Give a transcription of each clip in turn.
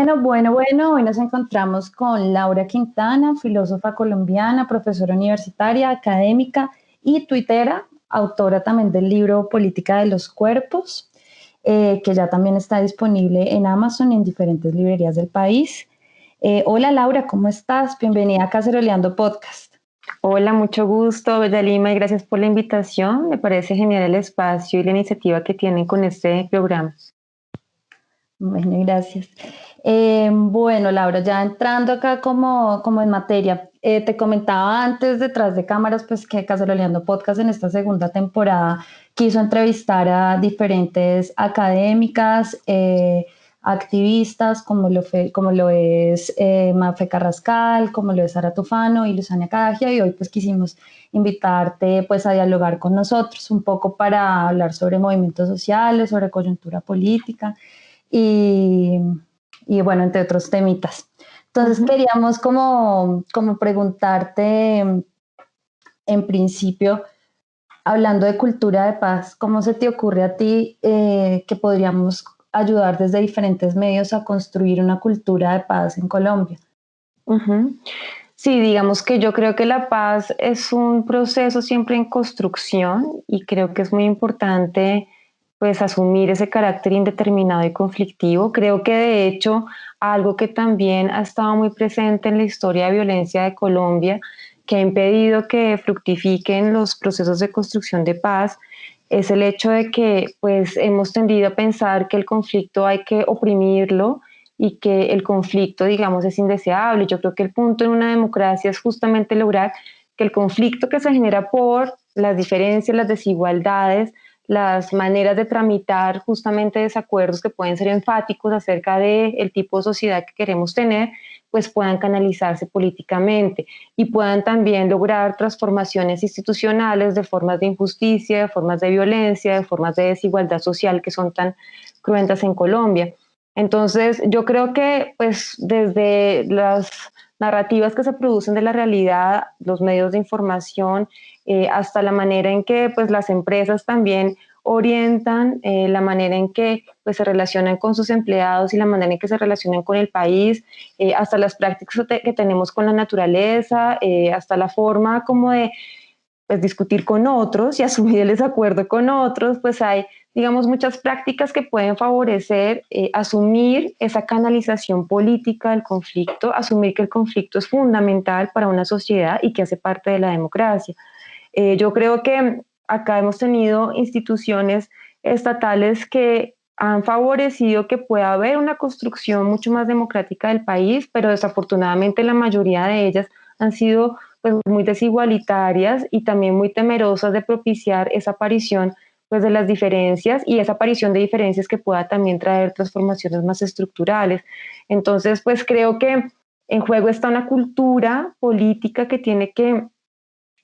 Bueno, hoy nos encontramos con Laura Quintana, filósofa colombiana, profesora universitaria, académica y tuitera, autora también del libro Política de los Cuerpos, que ya también está disponible en Amazon y en diferentes librerías del país. Hola Laura, ¿cómo estás? Bienvenida a Caceroleando Podcast. Hola, mucho gusto, Bella Lima, y gracias por la invitación. Me parece genial el espacio y la iniciativa que tienen con este programa. Bueno, gracias. Laura, ya entrando acá como en materia, te comentaba antes detrás de cámaras pues que Caceroleando Podcast en esta segunda temporada quiso entrevistar a diferentes académicas, activistas como lo es Mafe Carrascal, como lo es Sara Tufano y Luzania Cadagia, y hoy pues quisimos invitarte pues a dialogar con nosotros un poco para hablar sobre movimientos sociales, sobre coyuntura política y, bueno, entre otros temitas. Entonces queríamos como preguntarte en principio, hablando de cultura de paz, ¿cómo se te ocurre a ti que podríamos ayudar desde diferentes medios a construir una cultura de paz en Colombia? Sí, digamos que yo creo que la paz es un proceso siempre en construcción y creo que es muy importante pues asumir ese carácter indeterminado y conflictivo. Creo que de hecho algo que también ha estado muy presente en la historia de violencia de Colombia, que ha impedido que fructifiquen los procesos de construcción de paz, es el hecho de que pues hemos tendido a pensar que el conflicto hay que oprimirlo y que el conflicto, digamos, es indeseable. Yo creo que el punto en una democracia es justamente lograr que el conflicto que se genera por las diferencias, las desigualdades, las maneras de tramitar justamente desacuerdos que pueden ser enfáticos acerca del tipo de sociedad que queremos tener, pues puedan canalizarse políticamente y puedan también lograr transformaciones institucionales de formas de injusticia, de formas de violencia, de formas de desigualdad social que son tan cruentas en Colombia. Entonces, yo creo que pues desde las narrativas que se producen de la realidad, los medios de información, hasta la manera en que pues las empresas también orientan la manera en que pues, se relacionan con sus empleados y la manera en que se relacionan con el país, hasta las prácticas que tenemos con la naturaleza, hasta la forma como de pues, discutir con otros y asumir el desacuerdo con otros, pues hay, digamos, muchas prácticas que pueden favorecer asumir esa canalización política del conflicto, asumir que el conflicto es fundamental para una sociedad y que hace parte de la democracia. Yo creo que acá hemos tenido instituciones estatales que han favorecido que pueda haber una construcción mucho más democrática del país, pero desafortunadamente la mayoría de ellas han sido pues, muy desigualitarias y también muy temerosas de propiciar esa aparición pues, de las diferencias y esa aparición de diferencias que pueda también traer transformaciones más estructurales. Entonces, pues creo que en juego está una cultura política que tiene que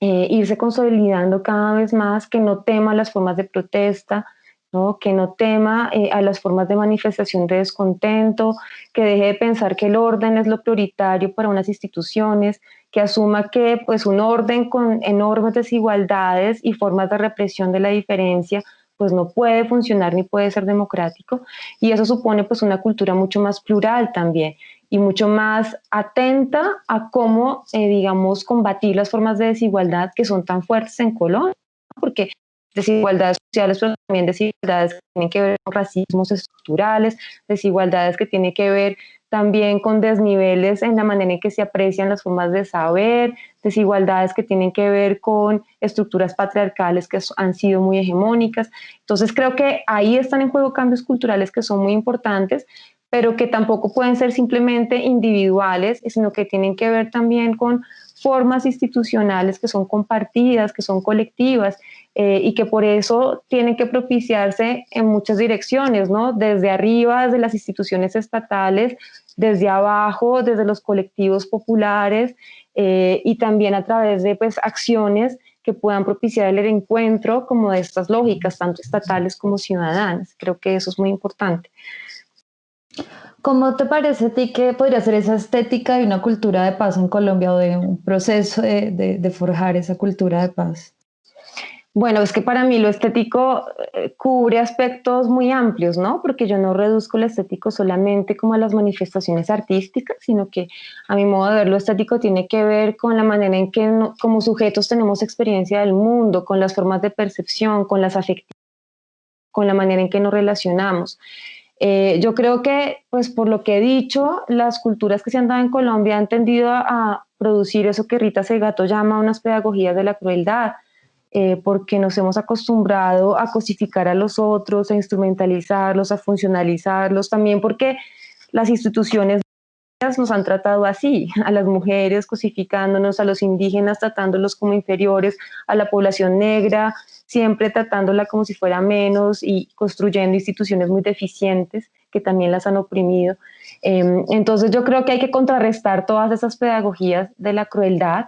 irse consolidando cada vez más, que no tema las formas de protesta, ¿no? Que no tema a las formas de manifestación de descontento, que deje de pensar que el orden es lo prioritario para unas instituciones, que asuma que pues, un orden con enormes desigualdades y formas de represión de la diferencia pues no puede funcionar ni puede ser democrático, y eso supone pues una cultura mucho más plural también y mucho más atenta a cómo, digamos, combatir las formas de desigualdad que son tan fuertes en Colombia, porque desigualdades sociales, pero también desigualdades que tienen que ver con racismos estructurales, desigualdades que tienen que ver también con desniveles en la manera en que se aprecian las formas de saber, desigualdades que tienen que ver con estructuras patriarcales que han sido muy hegemónicas. Entonces creo que ahí están en juego cambios culturales que son muy importantes, pero que tampoco pueden ser simplemente individuales, sino que tienen que ver también con formas institucionales que son compartidas, que son colectivas, y que por eso tienen que propiciarse en muchas direcciones, ¿no? Desde arriba, desde las instituciones estatales, desde abajo, desde los colectivos populares, y también a través de pues, acciones que puedan propiciar el encuentro como de estas lógicas, tanto estatales como ciudadanas. Creo que eso es muy importante. ¿Cómo te parece a ti que podría ser esa estética de una cultura de paz en Colombia o de un proceso de forjar esa cultura de paz? Bueno, es que para mí lo estético cubre aspectos muy amplios, ¿no? Porque yo no reduzco lo estético solamente como a las manifestaciones artísticas, sino que a mi modo de ver lo estético tiene que ver con la manera en que como sujetos tenemos experiencia del mundo, con las formas de percepción, con las afectivas, con la manera en que nos relacionamos. Yo creo que, pues por lo que he dicho, las culturas que se han dado en Colombia han tendido a producir eso que Rita Segato llama unas pedagogías de la crueldad, porque nos hemos acostumbrado a cosificar a los otros, a instrumentalizarlos, a funcionalizarlos, también porque las instituciones nos han tratado así, a las mujeres cosificándonos, a los indígenas tratándolos como inferiores, a la población negra siempre tratándola como si fuera menos y construyendo instituciones muy deficientes que también las han oprimido. Entonces yo creo que hay que contrarrestar todas esas pedagogías de la crueldad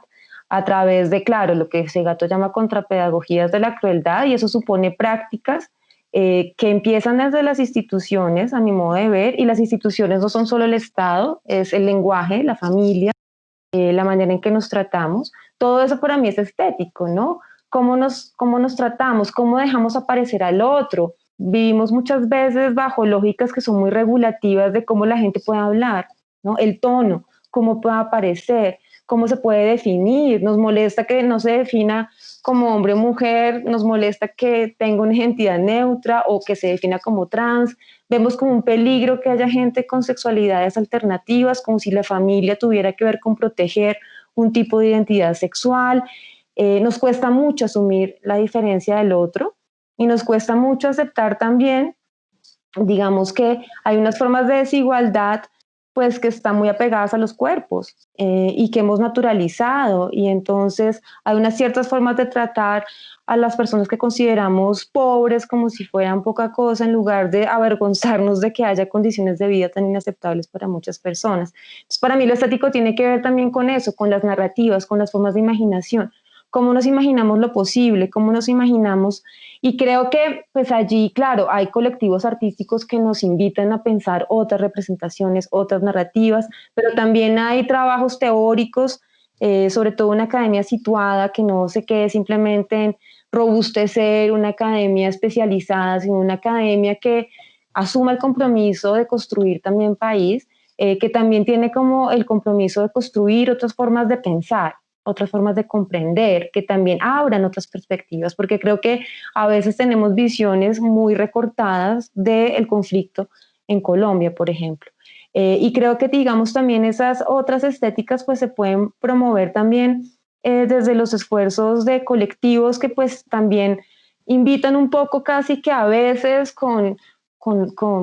a través de, claro, lo que Segato llama contrapedagogías de la crueldad, y eso supone prácticas que empiezan desde las instituciones, a mi modo de ver, y las instituciones no son solo el Estado, es el lenguaje, la familia, la manera en que nos tratamos. Todo eso para mí es estético, ¿no? Cómo nos tratamos, cómo dejamos aparecer al otro. Vivimos muchas veces bajo lógicas que son muy regulativas de cómo la gente puede hablar, ¿no? El tono, cómo puede aparecer, cómo se puede definir. Nos molesta que no se defina como hombre o mujer, nos molesta que tenga una identidad neutra o que se defina como trans. Vemos como un peligro que haya gente con sexualidades alternativas, como si la familia tuviera que ver con proteger un tipo de identidad sexual. Nos cuesta mucho asumir la diferencia del otro y nos cuesta mucho aceptar también, digamos que hay unas formas de desigualdad pues que están muy apegadas a los cuerpos y que hemos naturalizado, y entonces hay unas ciertas formas de tratar a las personas que consideramos pobres como si fueran poca cosa, en lugar de avergonzarnos de que haya condiciones de vida tan inaceptables para muchas personas. Entonces, para mí lo estético tiene que ver también con eso, con las narrativas, con las formas de imaginación, cómo nos imaginamos lo posible, cómo nos imaginamos. Y creo que pues allí, claro, hay colectivos artísticos que nos invitan a pensar otras representaciones, otras narrativas, pero también hay trabajos teóricos, sobre todo una academia situada que no se quede simplemente en robustecer una academia especializada, sino una academia que asuma el compromiso de construir también país, que también tiene como el compromiso de construir otras formas de pensar, otras formas de comprender, que también abran otras perspectivas, porque creo que a veces tenemos visiones muy recortadas del conflicto en Colombia, por ejemplo. Y creo que, digamos, también esas otras estéticas pues se pueden promover también desde los esfuerzos de colectivos que pues también invitan un poco casi que a veces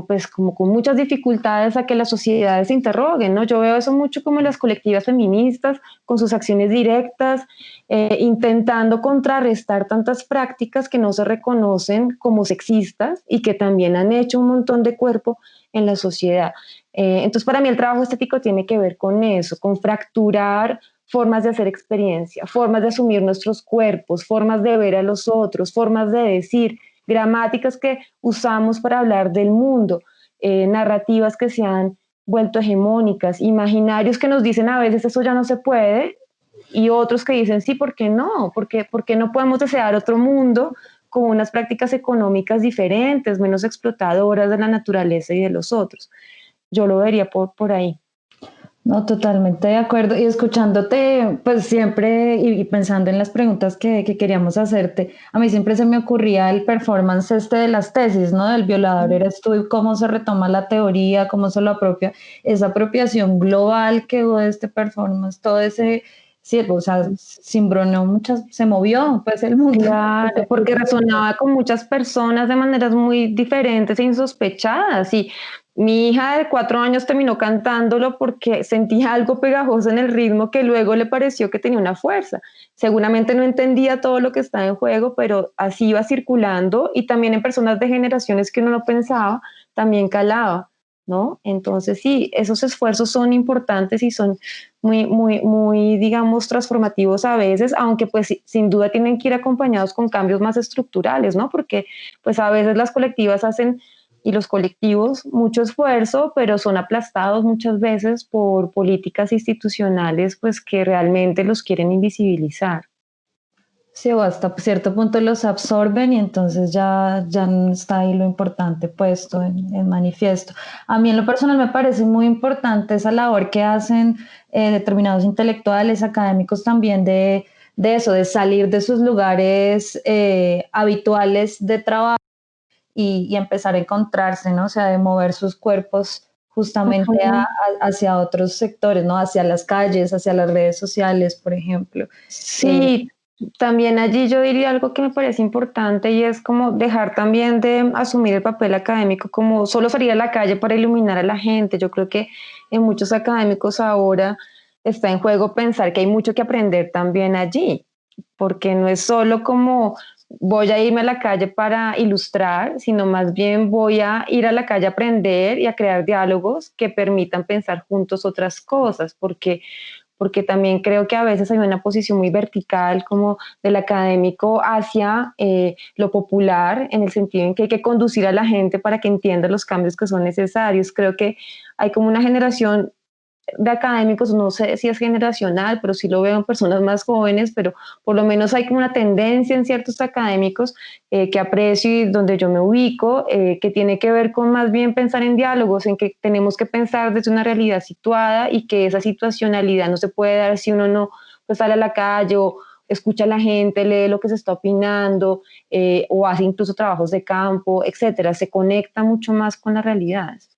pues, como con muchas dificultades a que las sociedades se interroguen, ¿no? Yo veo eso mucho como las colectivas feministas con sus acciones directas, intentando contrarrestar tantas prácticas que no se reconocen como sexistas y que también han hecho un montón de cuerpo en la sociedad. Entonces, para mí el trabajo estético tiene que ver con eso, con fracturar formas de hacer experiencia, formas de asumir nuestros cuerpos, formas de ver a los otros, formas de decir, gramáticas que usamos para hablar del mundo, narrativas que se han vuelto hegemónicas, imaginarios que nos dicen a veces eso ya no se puede, y otros que dicen sí, ¿por qué no? ¿Por qué no podemos desear otro mundo con unas prácticas económicas diferentes, menos explotadoras de la naturaleza y de los otros? Yo lo vería por ahí. No, totalmente de acuerdo. Y escuchándote, pues siempre y pensando en las preguntas que queríamos hacerte, a mí siempre se me ocurría el performance este de las tesis, ¿no? Del violador eres tú y cómo se retoma la teoría, cómo se lo apropia, esa apropiación global que hubo de este performance, todo ese, sí, o sea, cimbronó muchas, se movió pues el mundo. Claro, porque resonaba con muchas personas de maneras muy diferentes e insospechadas. Y mi hija de 4 años terminó cantándolo porque sentía algo pegajoso en el ritmo que luego le pareció que tenía una fuerza. Seguramente no entendía todo lo que estaba en juego, pero así iba circulando, y también en personas de generaciones que uno no pensaba, también calaba, ¿no? Entonces sí, esos esfuerzos son importantes y son muy, digamos, transformativos a veces, aunque pues sin duda tienen que ir acompañados con cambios más estructurales, ¿no? Porque pues a veces las colectivas hacen y los colectivos mucho esfuerzo, pero son aplastados muchas veces por políticas institucionales pues que realmente los quieren invisibilizar. Sí, o hasta cierto punto los absorben y entonces ya no está ahí lo importante puesto en manifiesto. A mí en lo personal me parece muy importante esa labor que hacen determinados intelectuales, académicos también de eso, de salir de sus lugares habituales de trabajo y empezar a encontrarse, ¿no? O sea, de mover sus cuerpos justamente Ujú. hacia otros sectores, ¿no? Hacia las calles, hacia las redes sociales, por ejemplo. Eh, Sí, también allí yo diría algo que me parece importante y es como dejar también de asumir el papel académico como solo salir a la calle para iluminar a la gente. Yo creo que en muchos académicos ahora está en juego pensar que hay mucho que aprender también allí, porque no es solo como voy a irme a la calle para ilustrar, sino más bien voy a ir a la calle a aprender y a crear diálogos que permitan pensar juntos otras cosas, porque también creo que a veces hay una posición muy vertical como del académico hacia lo popular, en el sentido en que hay que conducir a la gente para que entienda los cambios que son necesarios. Creo que hay como una generación de académicos, no sé si es generacional, pero sí lo veo en personas más jóvenes, pero por lo menos hay como una tendencia en ciertos académicos que aprecio y donde yo me ubico, que tiene que ver con más bien pensar en diálogos, en que tenemos que pensar desde una realidad situada y que esa situacionalidad no se puede dar si uno no pues, sale a la calle o escucha a la gente, lee lo que se está opinando o hace incluso trabajos de campo, etcétera. Se conecta mucho más con las realidades.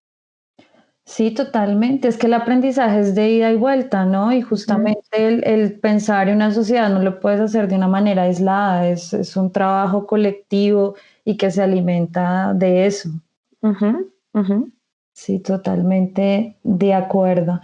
Sí, totalmente. Es que el aprendizaje es de ida y vuelta, ¿no? Y Ujú, justamente el pensar en una sociedad no lo puedes hacer de una manera aislada, es un trabajo colectivo y que se alimenta de eso. ujú, ujú. Sí, totalmente de acuerdo.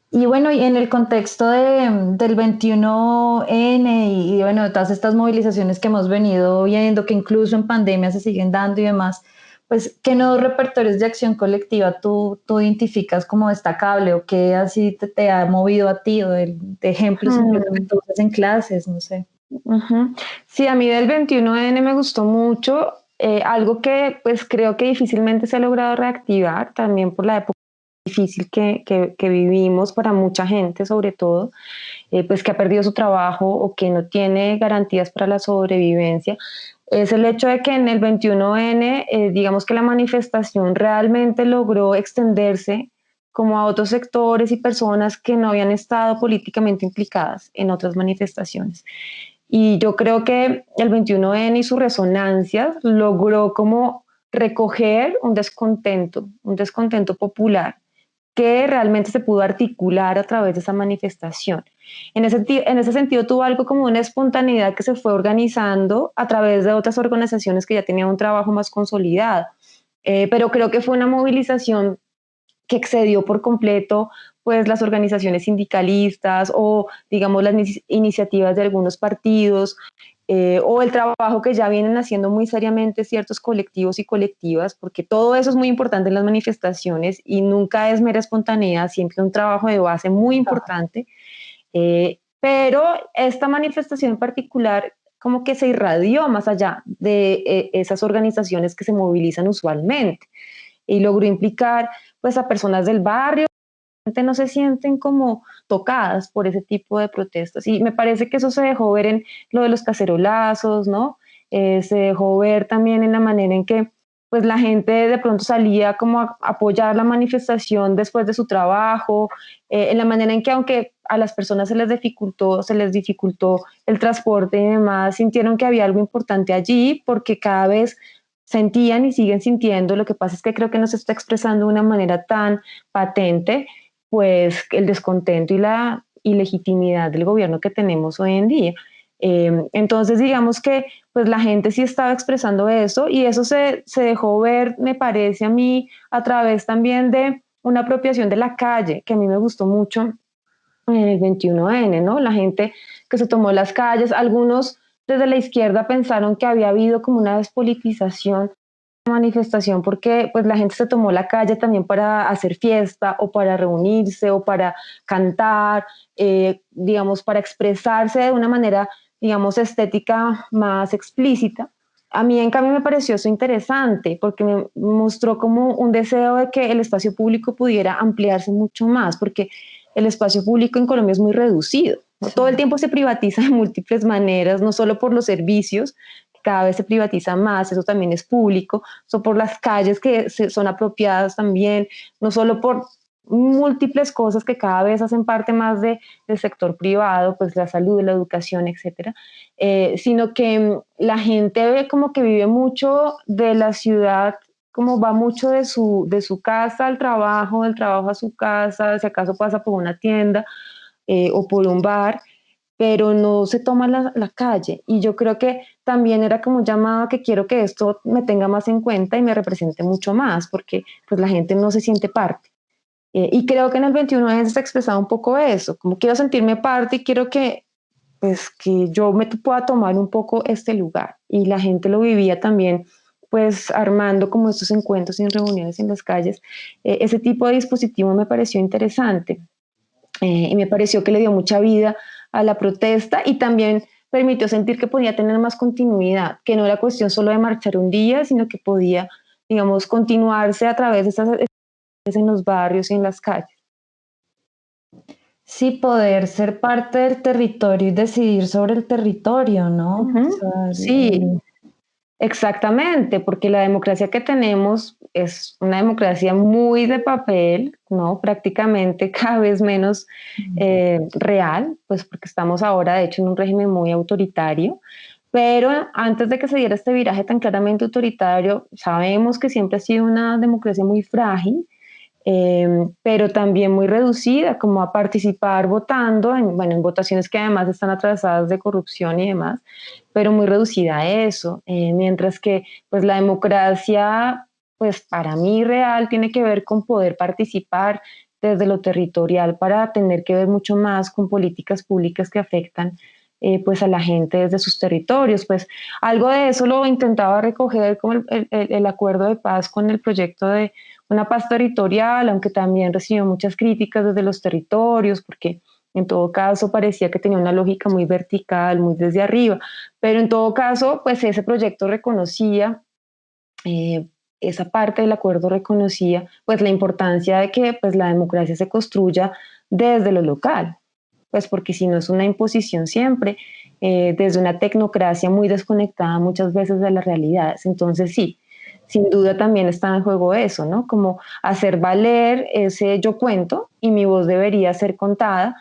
Y bueno, y en el contexto del 21N y bueno, todas estas movilizaciones que hemos venido viendo, que incluso en pandemia se siguen dando y demás, pues, ¿qué nuevos repertorios de acción colectiva tú identificas como destacable o qué así te ha movido a ti o de ejemplos incluso que Mm, tú usas en clases, no sé? ujú. Sí, a mí del 21N me gustó mucho, algo que pues creo que difícilmente se ha logrado reactivar también por la época difícil que vivimos para mucha gente sobre todo, pues que ha perdido su trabajo o que no tiene garantías para la sobrevivencia, es el hecho de que en el 21N, digamos que la manifestación realmente logró extenderse como a otros sectores y personas que no habían estado políticamente implicadas en otras manifestaciones. Y yo creo que el 21N y sus resonancias logró como recoger un descontento popular que realmente se pudo articular a través de esa manifestación. En ese sentido tuvo algo como una espontaneidad que se fue organizando a través de otras organizaciones que ya tenían un trabajo más consolidado. Pero creo que fue una movilización que excedió por completo pues las organizaciones sindicalistas o digamos las iniciativas de algunos partidos o el trabajo que ya vienen haciendo muy seriamente ciertos colectivos y colectivas, porque todo eso es muy importante en las manifestaciones y nunca es mera espontaneidad, siempre un trabajo de base muy importante. Pero esta manifestación en particular como que se irradió más allá de esas organizaciones que se movilizan usualmente y logró implicar pues a personas del barrio no se sienten como tocadas por ese tipo de protestas. Y me parece que eso se dejó ver en lo de los cacerolazos, ¿no? Se dejó ver también en la manera en que pues la gente de pronto salía como a apoyar la manifestación después de su trabajo, en la manera en que aunque a las personas se les dificultó el transporte y demás, sintieron que había algo importante allí porque cada vez sentían y siguen sintiendo, lo que pasa es que creo que no se está expresando de una manera tan patente, pues el descontento y la ilegitimidad del gobierno que tenemos hoy en día. Entonces, digamos que pues la gente sí estaba expresando eso y eso se dejó ver, me parece a mí, a través también de una apropiación de la calle, que a mí me gustó mucho en el 21N, ¿no? La gente que se tomó las calles, algunos desde la izquierda pensaron que había habido como una despolitización manifestación porque pues la gente se tomó la calle también para hacer fiesta o para reunirse o para cantar, digamos, para expresarse de una manera, digamos, estética más explícita. A mí, en cambio, me pareció eso interesante porque me mostró como un deseo de que el espacio público pudiera ampliarse mucho más, porque el espacio público en Colombia es muy reducido. Sí. Todo el tiempo se privatiza de múltiples maneras, no solo por los servicios, cada vez se privatiza más, eso también es público, son por las calles que son apropiadas también, no solo por múltiples cosas que cada vez hacen parte más del sector privado, pues la salud, la educación, etcétera, sino que la gente ve como que vive mucho de la ciudad, como va mucho de su casa al trabajo, del trabajo a su casa, si acaso pasa por una tienda o por un bar, pero no se toma la calle. Y yo creo que también era como un llamado a que quiero que esto me tenga más en cuenta y me represente mucho más, porque pues la gente no se siente parte. Y creo que en el 21 se ha expresado un poco eso, como quiero sentirme parte y quiero que, pues, que yo me pueda tomar un poco este lugar. Y la gente lo vivía también, pues armando como estos encuentros y reuniones en las calles. Ese tipo de dispositivo me pareció interesante y me pareció que le dio mucha vida a la protesta y también permitió sentir que podía tener más continuidad, que no era cuestión solo de marchar un día, sino que podía, digamos, continuarse a través de estas en los barrios y en las calles. Sí, poder ser parte del territorio y decidir sobre el territorio, ¿no? O Ujú. sea, Sí, exactamente, porque la democracia que tenemos es una democracia muy de papel, ¿no? Prácticamente cada vez menos real, pues porque estamos ahora, de hecho, en un régimen muy autoritario. Pero antes de que se diera este viraje tan claramente autoritario, sabemos que siempre ha sido una democracia muy frágil, pero también muy reducida, como a participar votando, en votaciones que además están atravesadas de corrupción y demás, pero muy reducida a eso, mientras que pues la democracia, pues para mí real, tiene que ver con poder participar desde lo territorial para tener que ver mucho más con políticas públicas que afectan pues a la gente desde sus territorios. Pues algo de eso lo intentaba recoger como el acuerdo de paz con el proyecto de una paz territorial, aunque también recibió muchas críticas desde los territorios, porque en todo caso parecía que tenía una lógica muy vertical, muy desde arriba, pero en todo caso, pues ese proyecto reconocía, esa parte del acuerdo reconocía, pues la importancia de que pues la democracia se construya desde lo local, pues porque si no es una imposición siempre, desde una tecnocracia muy desconectada muchas veces de las realidades. Entonces sí, sin duda también está en juego eso, ¿no? Como hacer valer ese yo cuento y mi voz debería ser contada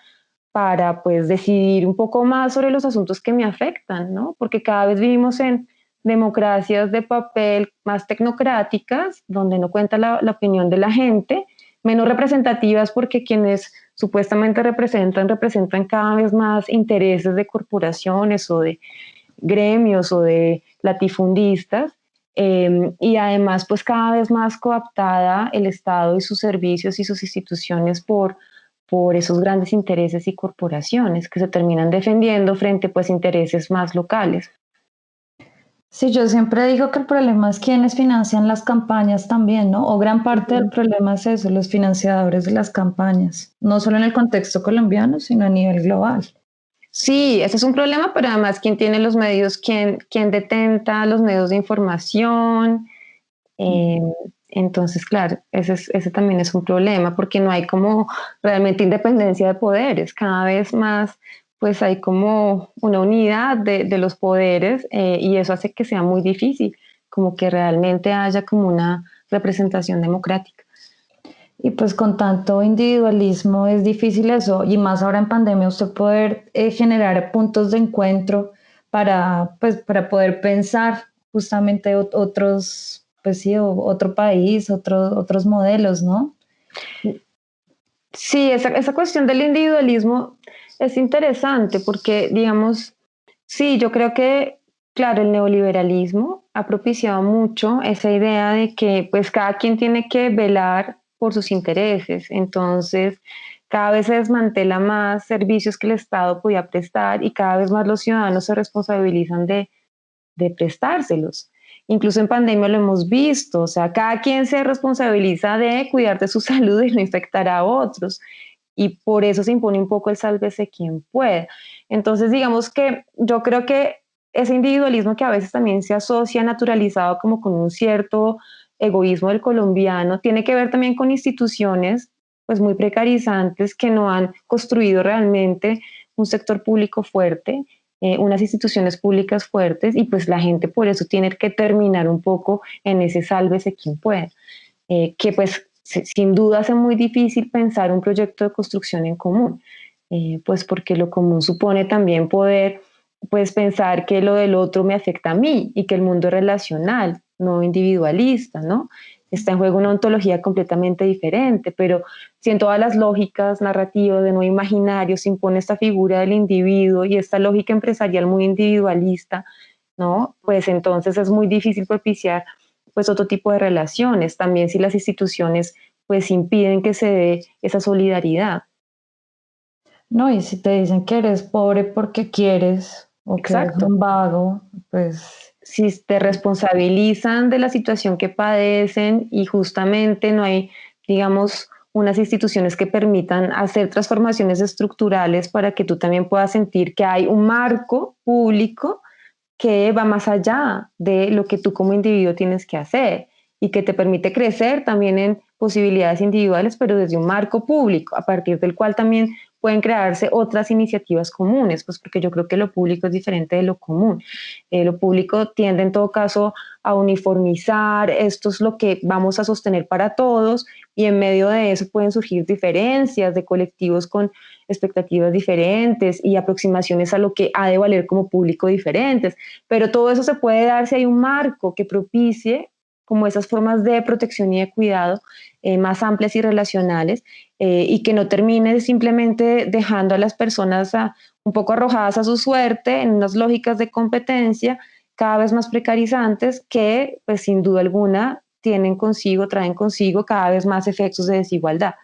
para pues decidir un poco más sobre los asuntos que me afectan, ¿no? Porque cada vez vivimos en democracias de papel más tecnocráticas, donde no cuenta la opinión de la gente, menos representativas porque quienes supuestamente representan cada vez más intereses de corporaciones o de gremios o de latifundistas, y además pues cada vez más coaptada el Estado y sus servicios y sus instituciones por esos grandes intereses y corporaciones que se terminan defendiendo frente pues intereses más locales. sí, yo siempre digo que el problema es quienes financian las campañas también, ¿no? O gran parte del problema es eso, los financiadores de las campañas, no solo en el contexto colombiano, sino a nivel global. Sí, ese es un problema, pero además quién tiene los medios, quién detenta los medios de información. Eh, entonces, claro, ese también es un problema porque no hay como realmente independencia de poderes. Cada vez más, pues hay como una unidad de los poderes y eso hace que sea muy difícil, como que realmente haya como una representación democrática. Y pues con tanto individualismo es difícil eso, y más ahora en pandemia usted poder generar puntos de encuentro para, pues, para poder pensar justamente otros, pues sí, otro país, otros modelos, ¿no? Sí, esa cuestión del individualismo es interesante porque, digamos, sí, yo creo que, claro, el neoliberalismo ha propiciado mucho esa idea de que pues cada quien tiene que velar por sus intereses. Entonces, cada vez se desmantela más servicios que el Estado podía prestar y cada vez más los ciudadanos se responsabilizan de prestárselos. Incluso en pandemia lo hemos visto, o sea, cada quien se responsabiliza de cuidar de su salud y no infectar a otros. Y por eso se impone un poco el sálvese quien pueda. Entonces, digamos que yo creo que ese individualismo que a veces también se asocia naturalizado como con un cierto egoísmo del colombiano, tiene que ver también con instituciones pues muy precarizantes que no han construido realmente un sector público fuerte, unas instituciones públicas fuertes, y pues la gente por eso tiene que terminar un poco en ese sálvese quien pueda, que pues sin duda hace muy difícil pensar un proyecto de construcción en común, pues porque lo común supone también poder pues pensar que lo del otro me afecta a mí y que el mundo es relacional, no individualista, ¿no? Está en juego una ontología completamente diferente, pero si en todas las lógicas narrativas de no imaginario se impone esta figura del individuo y esta lógica empresarial muy individualista, ¿no? Pues entonces es muy difícil propiciar pues otro tipo de relaciones, también si las instituciones pues impiden que se dé esa solidaridad. No, y si te dicen que eres pobre porque quieres o que eres Exacto. un vago, pues Si te responsabilizan de la situación que padecen y justamente no hay, digamos, unas instituciones que permitan hacer transformaciones estructurales para que tú también puedas sentir que hay un marco público que va más allá de lo que tú como individuo tienes que hacer y que te permite crecer también en posibilidades individuales, pero desde un marco público, a partir del cual también pueden crearse otras iniciativas comunes, pues porque yo creo que lo público es diferente de lo común. Lo público tiende en todo caso a uniformizar, esto es lo que vamos a sostener para todos, y en medio de eso pueden surgir diferencias de colectivos con expectativas diferentes y aproximaciones a lo que ha de valer como público diferentes, pero todo eso se puede dar si hay un marco que propicie como esas formas de protección y de cuidado más amplias y relacionales, y que no termine simplemente dejando a las personas un poco arrojadas a su suerte en unas lógicas de competencia cada vez más precarizantes que pues sin duda alguna traen consigo cada vez más efectos de desigualdad.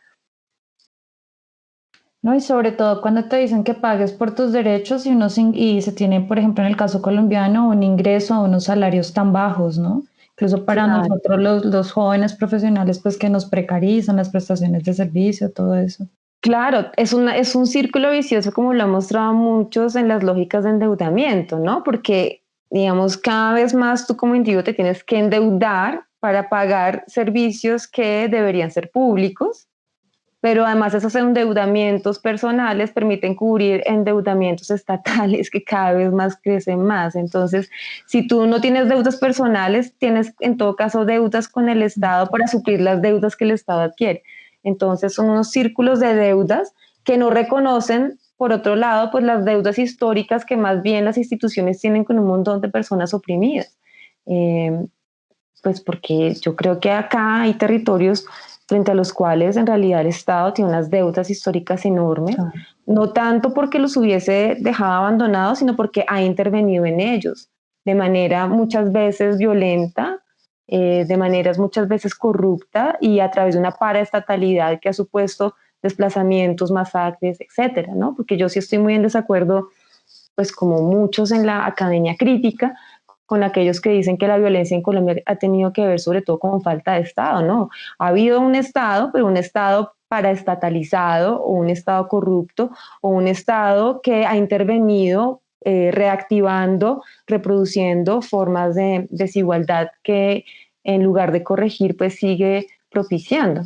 no, y sobre todo cuando te dicen que pagues por tus derechos y y se tiene, por ejemplo, en el caso colombiano, un ingreso a unos salarios tan bajos, ¿no? Incluso para Claro. nosotros los jóvenes profesionales, pues que nos precarizan las prestaciones de servicio, todo eso. Claro, es un círculo vicioso como lo han mostrado muchos en las lógicas de endeudamiento, ¿no? Porque, digamos, cada vez más tú como individuo te tienes que endeudar para pagar servicios que deberían ser públicos, pero además esos endeudamientos personales permiten cubrir endeudamientos estatales que cada vez más crecen más. Entonces, si tú no tienes deudas personales, tienes en todo caso deudas con el Estado para suplir las deudas que el Estado adquiere. Entonces, son unos círculos de deudas que no reconocen, por otro lado, pues las deudas históricas que más bien las instituciones tienen con un montón de personas oprimidas. Eh, pues porque yo creo que acá hay territorios frente a los cuales en realidad el Estado tiene unas deudas históricas enormes, Claro. no tanto porque los hubiese dejado abandonados, sino porque ha intervenido en ellos de manera muchas veces violenta, de maneras muchas veces corrupta y a través de una paraestatalidad que ha supuesto desplazamientos, masacres, etcétera, ¿no? Porque yo sí estoy muy en desacuerdo, pues como muchos en la academia crítica, con aquellos que dicen que la violencia en Colombia ha tenido que ver sobre todo con falta de Estado, ¿no? Ha habido un Estado, pero un Estado paraestatalizado o un Estado corrupto o un Estado que ha intervenido reactivando, reproduciendo formas de desigualdad que en lugar de corregir, pues sigue propiciando.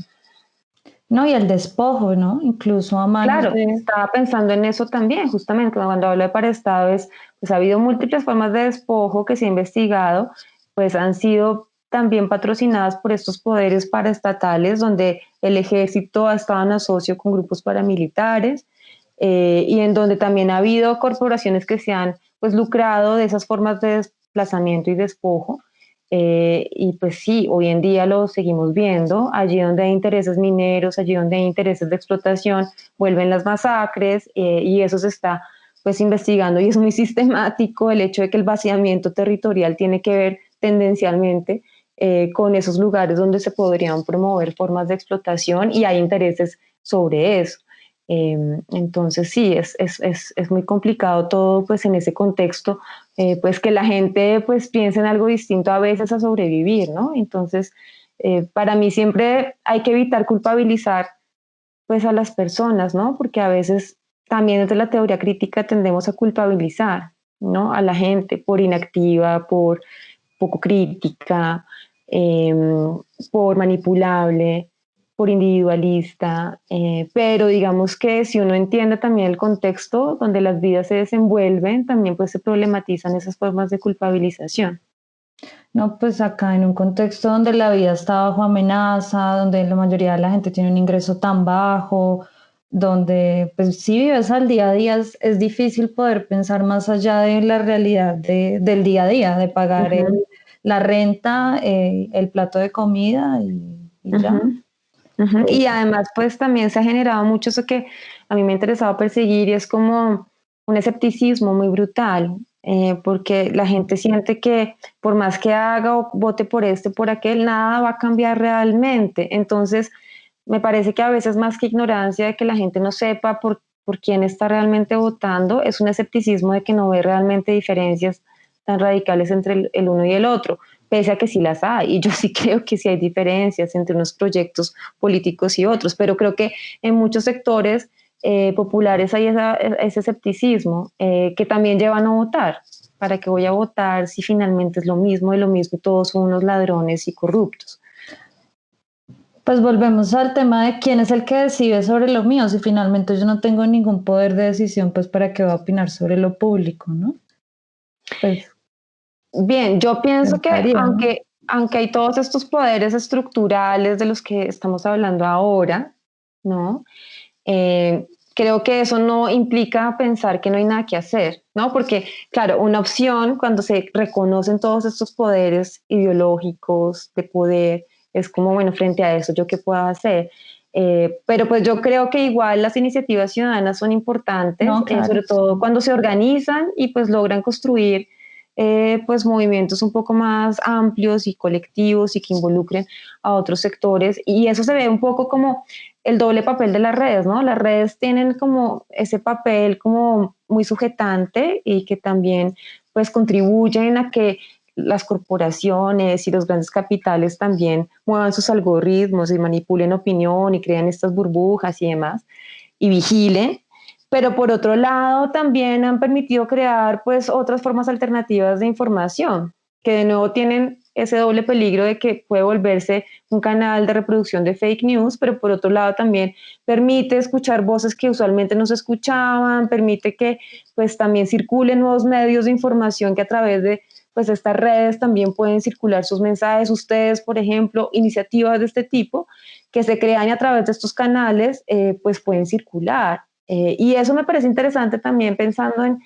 No, y el despojo, ¿no? Incluso a manos Claro, de... estaba pensando en eso también, justamente cuando hablo de paraestado pues ha habido múltiples formas de despojo que se ha investigado, pues han sido también patrocinadas por estos poderes paraestatales donde el ejército ha estado en asocio con grupos paramilitares, y en donde también ha habido corporaciones que se han pues lucrado de esas formas de desplazamiento y despojo. Y pues sí, hoy en día lo seguimos viendo, allí donde hay intereses mineros, allí donde hay intereses de explotación, vuelven las masacres, y eso se está pues investigando y es muy sistemático el hecho de que el vaciamiento territorial tiene que ver tendencialmente con esos lugares donde se podrían promover formas de explotación y hay intereses sobre eso. Entonces sí, es muy complicado todo pues en ese contexto, pues que la gente pues piense en algo distinto a veces a sobrevivir, ¿no? Entonces, para mí siempre hay que evitar culpabilizar pues a las personas, ¿no? Porque a veces también desde la teoría crítica tendemos a culpabilizar, ¿no? A la gente por inactiva, por poco crítica, eh, por manipulable. por individualista, pero digamos que si uno entiende también el contexto donde las vidas se desenvuelven, también pues se problematizan esas formas de culpabilización. No, pues acá en un contexto donde la vida está bajo amenaza, donde la mayoría de la gente tiene un ingreso tan bajo, donde pues si vives al día a día es difícil poder pensar más allá de la realidad del día a día, de pagar Ujú, la renta, el plato de comida y ya. ujú, ujú. Eh, Y además pues también se ha generado mucho eso que a mí me ha interesado perseguir y es como un escepticismo muy brutal, porque la gente siente que por más que haga o vote por este, por aquel, nada va a cambiar realmente. Entonces, me parece que a veces más que ignorancia de que la gente no sepa por quién está realmente votando, es un escepticismo de que no ve realmente diferencias tan radicales entre el uno y el otro, pese a que sí las hay. Y yo sí creo que sí hay diferencias entre unos proyectos políticos y otros, pero creo que en muchos sectores populares hay ese escepticismo que también llevan a no votar. ¿Para qué voy a votar si finalmente es lo mismo de lo mismo? Todos son unos ladrones y corruptos. Pues volvemos al tema de quién es el que decide sobre lo mío. Si finalmente yo no tengo ningún poder de decisión, pues para qué voy a opinar sobre lo público, ¿no? Pues Bien, yo pienso que pensaría, ¿no? aunque hay todos estos poderes estructurales de los que estamos hablando ahora, ¿no? Creo que eso no implica pensar que no hay nada que hacer, ¿no? Porque, claro, una opción cuando se reconocen todos estos poderes ideológicos de poder es como, bueno, frente a eso, ¿yo qué puedo hacer? Pero pues yo creo que igual las iniciativas ciudadanas son importantes, No, claro, sobre todo sí. cuando se organizan y pues logran construir pues movimientos un poco más amplios y colectivos y que involucren a otros sectores. Y eso se ve un poco como el doble papel de las redes, ¿no? Las redes tienen como ese papel como muy sujetante y que también pues contribuyen a que las corporaciones y los grandes capitales también muevan sus algoritmos y manipulen opinión y crean estas burbujas y demás y vigilen, pero por otro lado también han permitido crear pues otras formas alternativas de información que de nuevo tienen ese doble peligro de que puede volverse un canal de reproducción de fake news, pero por otro lado también permite escuchar voces que usualmente no se escuchaban, permite que pues también circulen nuevos medios de información que a través de pues estas redes también pueden circular sus mensajes. Ustedes, por ejemplo, iniciativas de este tipo que se crean y a través de estos canales pues pueden circular. Y eso me parece interesante también pensando en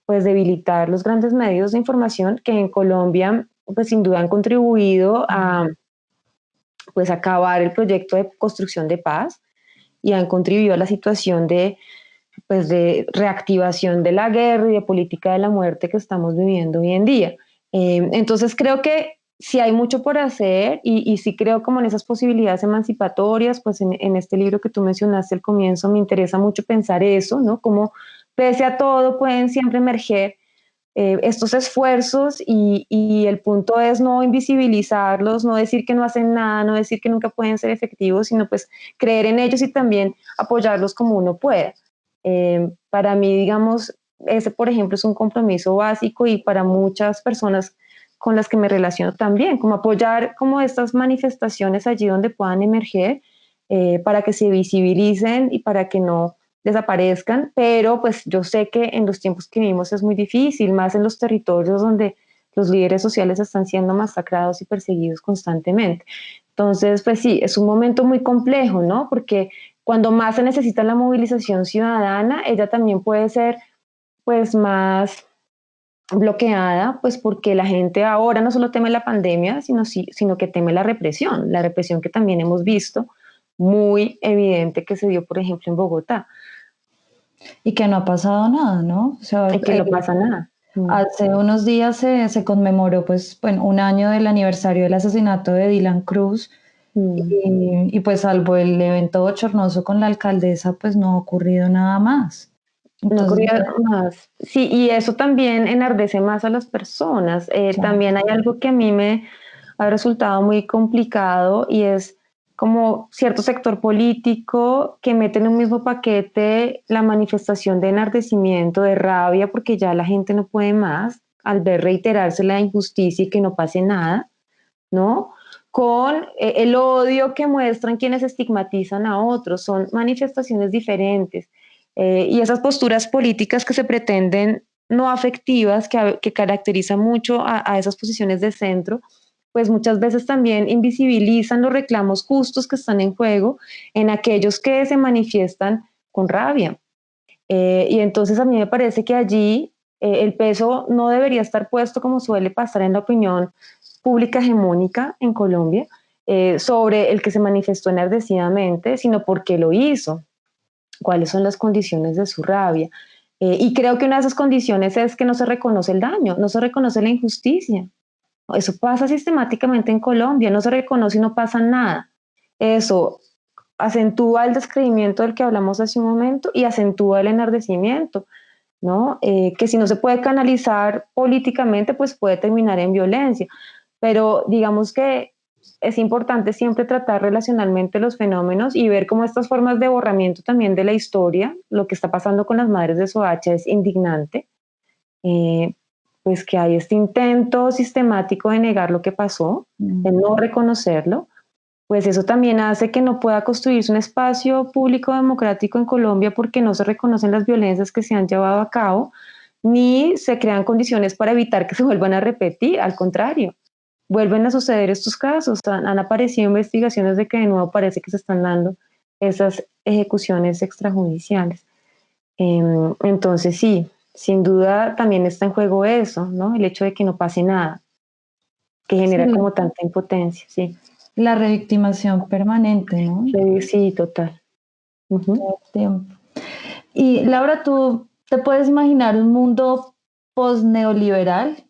pues debilitar los grandes medios de información que en Colombia pues sin duda han contribuido a pues acabar el proyecto de construcción de paz y han contribuido a la situación de pues de reactivación de la guerra y de política de la muerte que estamos viviendo hoy en día. Entonces creo que sí hay mucho por hacer y sí creo como en esas posibilidades emancipatorias, pues en este libro que tú mencionaste al comienzo me interesa mucho pensar eso, ¿no? Como pese a todo pueden siempre emerger estos esfuerzos y el punto es no invisibilizarlos, no decir que no hacen nada, no decir que nunca pueden ser efectivos, sino pues creer en ellos y también apoyarlos como uno pueda. Para mí, digamos, ese, por ejemplo, es un compromiso básico y para muchas personas con las que me relaciono también, como apoyar como estas manifestaciones allí donde puedan emerger para que se visibilicen y para que no desaparezcan, pero pues yo sé que en los tiempos que vivimos es muy difícil, más en los territorios donde los líderes sociales están siendo masacrados y perseguidos constantemente. Entonces, pues sí, es un momento muy complejo, ¿no? Porque cuando más se necesita la movilización ciudadana, ella también puede ser pues más bloqueada, pues porque la gente ahora no solo teme la pandemia, sino que teme la represión que también hemos visto muy evidente que se dio, por ejemplo, en Bogotá, Y que no ha pasado nada, ¿no? O sea, y que no pasa nada. hace unos días se conmemoró, pues, bueno, un año del aniversario del asesinato de Dylan Cruz Mm. y pues salvo el evento bochornoso con la alcaldesa, pues no ha ocurrido nada más. No Entonces, ocurría más. Sí, y eso también enardece más a las personas. claro, También hay algo que a mí me ha resultado muy complicado y es como cierto sector político que mete en un mismo paquete la manifestación de enardecimiento, de rabia, porque ya la gente no puede más al ver reiterarse la injusticia y que no pase nada, ¿no? con el odio que muestran quienes estigmatizan a otros. Son manifestaciones diferentes. Y esas posturas políticas que se pretenden no afectivas, que caracterizan mucho a esas posiciones de centro, pues muchas veces también invisibilizan los reclamos justos que están en juego en aquellos que se manifiestan con rabia. Y entonces a mí me parece que allí el peso no debería estar puesto como suele pasar en la opinión pública hegemónica en Colombia, sobre el que se manifestó enardecidamente, sino porque lo hizo, cuáles son las condiciones de su rabia. Y creo que una de esas condiciones es que no se reconoce el daño, no se reconoce la injusticia. Eso pasa sistemáticamente en Colombia, no se reconoce y no pasa nada. Eso acentúa el descreimiento del que hablamos hace un momento y acentúa el enardecimiento, ¿no? Que si no se puede canalizar políticamente, pues puede terminar en violencia. Pero digamos que es importante siempre tratar relacionalmente los fenómenos y ver cómo estas formas de borramiento también de la historia, lo que está pasando con las madres de Soacha es indignante, eh, pues que hay este intento sistemático de negar lo que pasó, de no reconocerlo, pues eso también hace que no pueda construirse un espacio público democrático en Colombia porque no se reconocen las violencias que se han llevado a cabo, ni se crean condiciones para evitar que se vuelvan a repetir, al contrario, vuelven a suceder estos casos. Han aparecido investigaciones de que de nuevo parece que se están dando esas ejecuciones extrajudiciales. Entonces sí, sin duda también está en juego eso, ¿no? El hecho de que no pase nada, que Sí, genera como tanta impotencia, sí. la revictimación permanente, ¿no? Sí, sí, total. Uh-huh. Todo el tiempo. Y Laura, ¿tú te puedes imaginar un mundo post-neoliberal?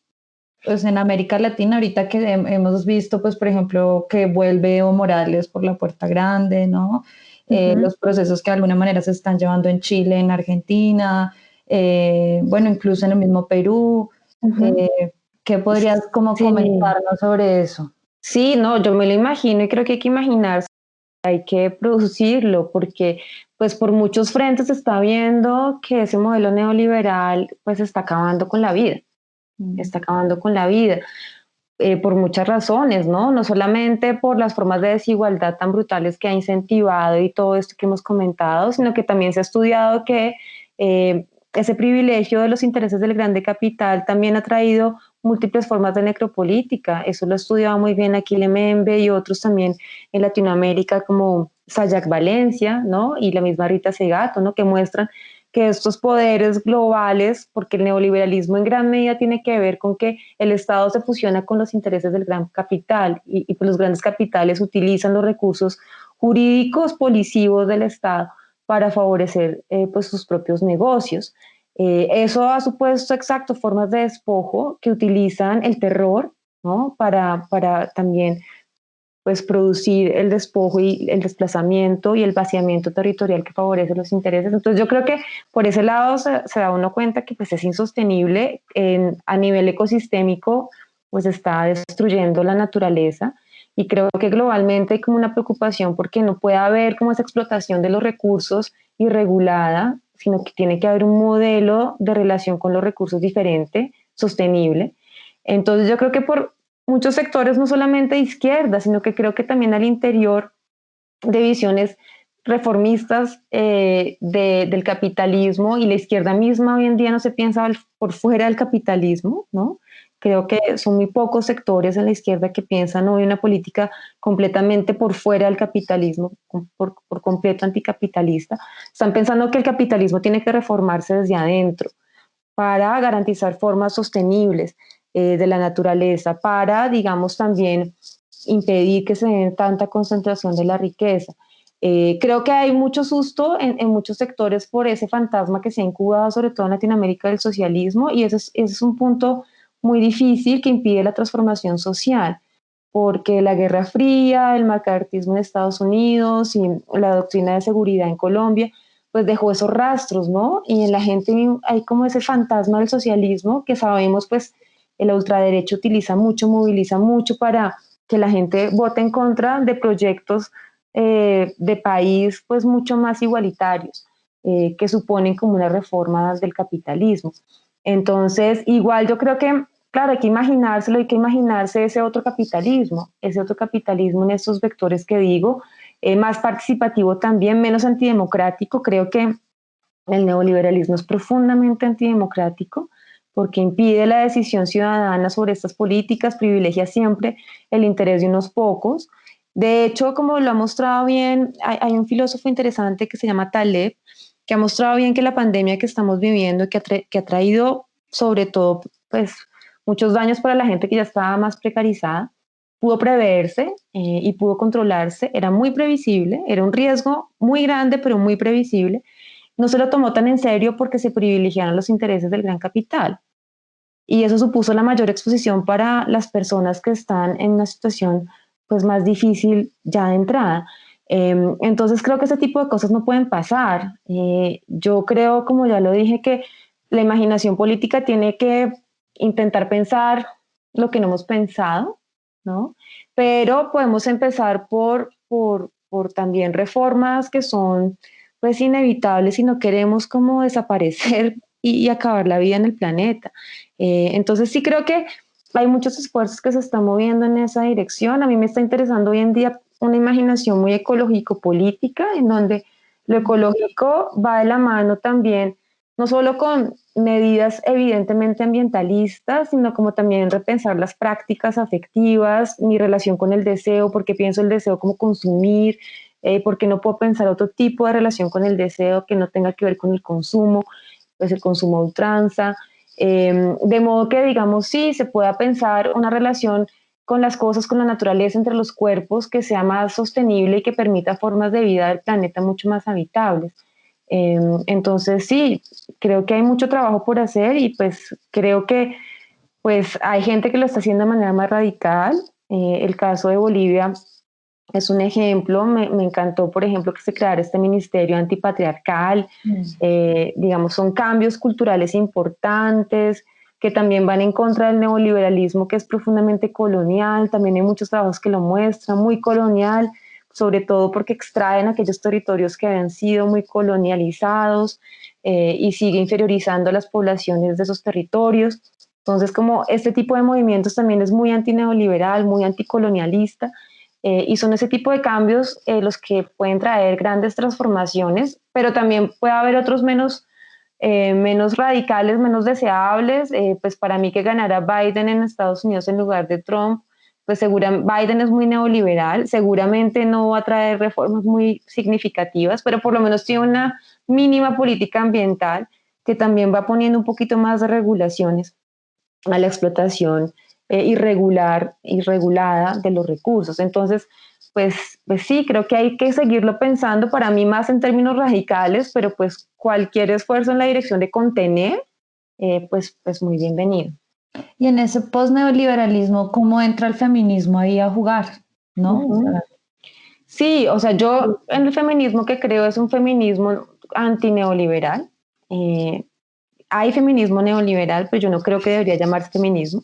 Pues en América Latina, ahorita que hemos visto, pues por ejemplo, que vuelve Evo Morales por la puerta grande, ¿no? Uh-huh. Los procesos que de alguna manera se están llevando en Chile, en Argentina, bueno, incluso en el mismo Perú. Uh-huh. Eh, ¿Qué podrías como Sí, comentarnos sobre eso? sí, no, yo me lo imagino y creo que hay que imaginarse, hay que producirlo, porque pues por muchos frentes se está viendo que ese modelo neoliberal pues está acabando con la vida, Mm. está acabando con la vida. Por muchas razones, ¿no? No solamente por las formas de desigualdad tan brutales que ha incentivado y todo esto que hemos comentado, sino que también se ha estudiado que ese privilegio de los intereses del grande capital también ha traído múltiples formas de necropolítica. Eso lo ha estudiado muy bien aquí Lemembe y otros también en Latinoamérica como Sayak Valencia, ¿no? Y la misma Rita Segato, ¿no? Que muestran que estos poderes globales, porque el neoliberalismo en gran medida tiene que ver con que el Estado se fusiona con los intereses del gran capital y pues los grandes capitales utilizan los recursos jurídicos policivos del Estado para favorecer pues sus propios negocios. Eso ha supuesto exacto formas de despojo que utilizan el terror, ¿no? Para también pues producir el despojo y el desplazamiento y el vaciamiento territorial que favorece los intereses. Entonces yo creo que por ese lado se da uno cuenta que pues es insostenible a nivel ecosistémico, pues está destruyendo la naturaleza y creo que globalmente hay como una preocupación porque no puede haber como esa explotación de los recursos irregulada, sino que tiene que haber un modelo de relación con los recursos diferente, sostenible. Entonces yo creo que por muchos sectores, no solamente de izquierda, sino que creo que también al interior de visiones reformistas del capitalismo y la izquierda misma hoy en día no se piensa por fuera del capitalismo, ¿no? Creo que son muy pocos sectores en la izquierda que piensan hoy una política completamente por fuera del capitalismo, por completo anticapitalista. Están pensando que el capitalismo tiene que reformarse desde adentro para garantizar formas sostenibles de la naturaleza, para, digamos, también impedir que se den tanta concentración de la riqueza. Creo que hay mucho susto en muchos sectores por ese fantasma que se ha incubado, sobre todo en Latinoamérica, del socialismo, y ese es un punto muy difícil que impide la transformación social, porque la Guerra Fría, el macartismo en Estados Unidos y la doctrina de seguridad en Colombia, pues dejó esos rastros, ¿no? Y en la gente hay como ese fantasma del socialismo que sabemos, pues el ultraderecho utiliza mucho, moviliza mucho para que la gente vote en contra de proyectos de país, pues mucho más igualitarios, que suponen como una reforma del capitalismo. Entonces, igual yo creo que claro, hay que imaginarse ese otro capitalismo en estos vectores que digo, más participativo también, menos antidemocrático. Creo que el neoliberalismo es profundamente antidemocrático porque impide la decisión ciudadana sobre estas políticas, privilegia siempre el interés de unos pocos. De hecho, como lo ha mostrado bien, hay un filósofo interesante que se llama Taleb, que ha mostrado bien que la pandemia que estamos viviendo, que ha traído sobre todo pues, muchos daños para la gente que ya estaba más precarizada, pudo preverse y pudo controlarse, era muy previsible, era un riesgo muy grande, pero muy previsible. No se lo tomó tan en serio porque se privilegiaron los intereses del gran capital. Y eso supuso la mayor exposición para las personas que están en una situación pues, más difícil ya de entrada. Entonces creo que ese tipo de cosas no pueden pasar. Yo creo, como ya lo dije, que la imaginación política tiene que intentar pensar lo que no hemos pensado, ¿no? Pero podemos empezar por también reformas que son pues inevitables si no queremos como desaparecer y acabar la vida en el planeta. Entonces sí creo que hay muchos esfuerzos que se están moviendo en esa dirección. A mí me está interesando hoy en día una imaginación muy ecológico-política, en donde lo ecológico va de la mano también, no solo con medidas evidentemente ambientalistas, sino como también repensar las prácticas afectivas, mi relación con el deseo, porque pienso el deseo como consumir, porque no puedo pensar otro tipo de relación con el deseo que no tenga que ver con el consumo, pues el consumo a ultranza. De modo que, digamos, sí, se pueda pensar una relación con las cosas, con la naturaleza, entre los cuerpos, que sea más sostenible y que permita formas de vida del planeta mucho más habitables. Entonces, sí, creo que hay mucho trabajo por hacer y pues creo que pues hay gente que lo está haciendo de manera más radical. El caso de Bolivia es un ejemplo. Me encantó, por ejemplo, que se creara este ministerio antipatriarcal. Digamos, son cambios culturales importantes que también van en contra del neoliberalismo, que es profundamente colonial. También hay muchos trabajos que lo muestran, muy colonial, sobre todo porque extraen aquellos territorios que habían sido muy colonializados y sigue inferiorizando a las poblaciones de esos territorios. Entonces, como este tipo de movimientos también es muy antineoliberal, muy anticolonialista, y son ese tipo de cambios los que pueden traer grandes transformaciones, pero también puede haber otros menos radicales, menos deseables. Pues para mí que ganara Biden en Estados Unidos en lugar de Trump, pues Biden es muy neoliberal, seguramente no va a traer reformas muy significativas, pero por lo menos tiene una mínima política ambiental que también va poniendo un poquito más de regulaciones a la explotación irregulada de los recursos. Entonces, pues sí, creo que hay que seguirlo pensando para mí más en términos radicales, pero pues cualquier esfuerzo en la dirección de contener, pues muy bienvenido. Y en ese post-neoliberalismo, ¿cómo entra el feminismo ahí a jugar? ¿No? O sea, Sí, o sea, yo en el feminismo que creo es un feminismo antineoliberal. Eh, Hay feminismo neoliberal, pero yo no creo que debería llamarse feminismo.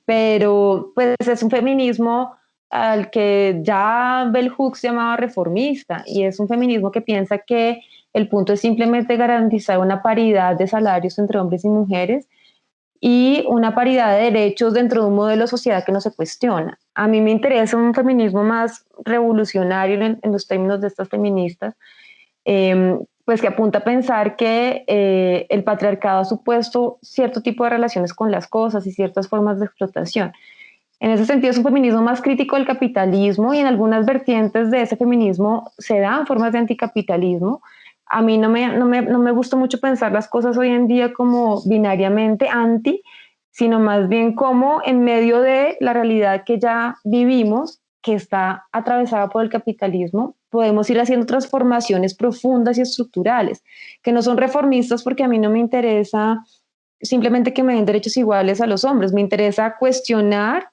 Pero pues es un feminismo al que ya Bell Hooks llamaba reformista, y es un feminismo que piensa que el punto es simplemente garantizar una paridad de salarios entre hombres y mujeres y una paridad de derechos dentro de un modelo de sociedad que no se cuestiona. A mí me interesa un feminismo más revolucionario en los términos de estas feministas, pues que apunta a pensar que el patriarcado ha supuesto cierto tipo de relaciones con las cosas y ciertas formas de explotación. En ese sentido es un feminismo más crítico del capitalismo, y en algunas vertientes de ese feminismo se dan formas de anticapitalismo. A mí no me gusta mucho pensar las cosas hoy en día como binariamente anti, sino más bien como en medio de la realidad que ya vivimos, que está atravesada por el capitalismo, podemos ir haciendo transformaciones profundas y estructurales, que no son reformistas, porque a mí no me interesa simplemente que me den derechos iguales a los hombres, me interesa cuestionar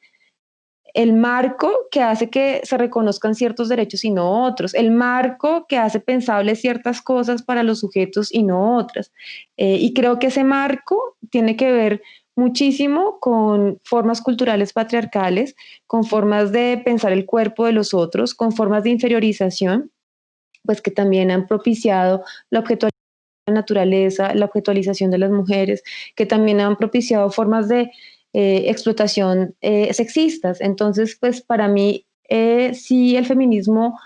el marco que hace que se reconozcan ciertos derechos y no otros, el marco que hace pensables ciertas cosas para los sujetos y no otras. Y creo que ese marco tiene que ver muchísimo con formas culturales patriarcales, con formas de pensar el cuerpo de los otros, con formas de inferiorización, pues que también han propiciado la objetualización la naturaleza, la objetualización de las mujeres, que también han propiciado formas de explotación sexistas. Entonces, pues para mí, sí, el feminismo